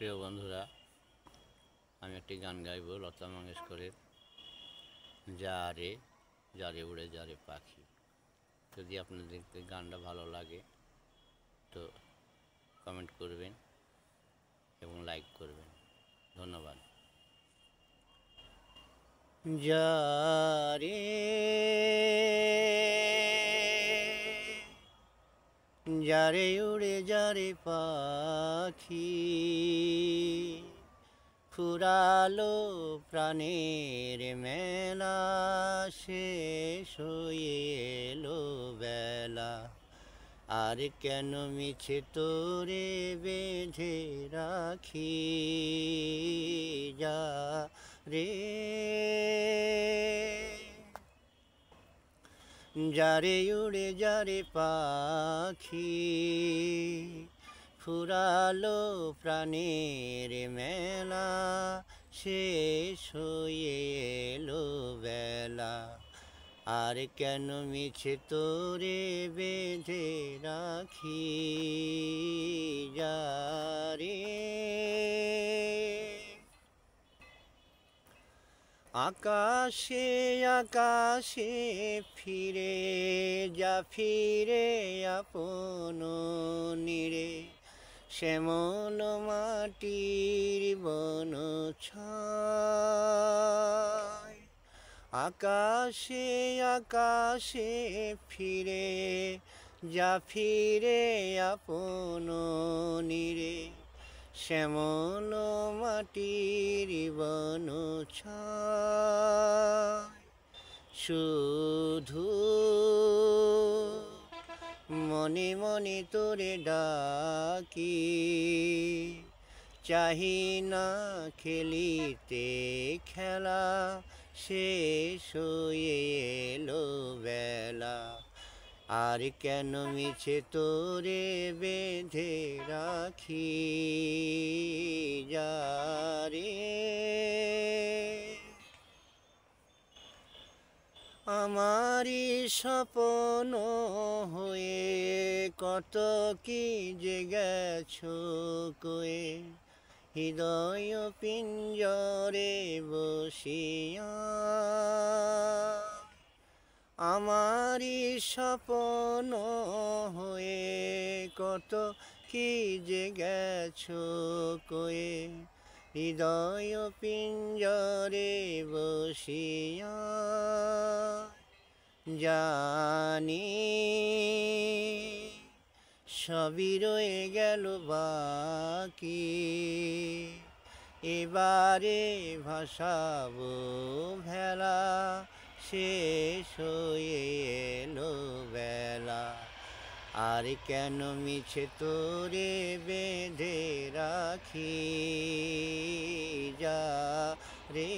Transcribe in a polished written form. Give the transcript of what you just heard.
প্রিয় বন্ধুরা, আমি একটি গান গাইব লতা মঙ্গেশকরের যারে যারে উড়ে যারে পাখি। যদি আপনাদেরকে গানটা ভালো লাগে তো কমেন্ট করবেন এবং লাইক করবেন। ধন্যবাদ। যারে যারে উড়ে যারে পাখি, ফুরালো প্রাণের মেলা, শেষ হয়ে এলো বেলা। আর কেন মিছে তোরে বেঁধে রাখি, যা রে যারে উড়ে যারে পাখি, ফুরালো প্রাণের মেলা, শেষ হয়ে এলো বেলা। আর কেন মিছে তোরে বেঁধে রাখি, যারে আকাশে আকাশে ফিরে যা, ফিরে আপন নীড়ে, শ্যামল মাটির বন ছায়। আকাশে আকাশে ফিরে যা, ফিরে আপন নীড়ে, শ্যামল মাটির বন ছায়। শুধু মনে মনে তোরে ডাকি, চাহি না খেলিতে খেলা, শেষ হয়ে এলো বেলা। আর কেন মিছে তোরে বেঁধে রাখি, যারে আমারি স্বপ্ন হয়ে কত কি যে গেছো কয়ে, হৃদয় পিঞ্জরে বসিয়া। আমারি স্বপ্ন হয়ে কত কি যে গেছো কয়ে, হৃদয় পিঞ্জরে বসিয়া। জানি সবই রয়ে গেল বাকি, এবারে ভাসাবো ভেলা, শেষ হয়ে এলো বেলা। আর কেন মিছে তোরে বেঁধে রাখি, যা রে।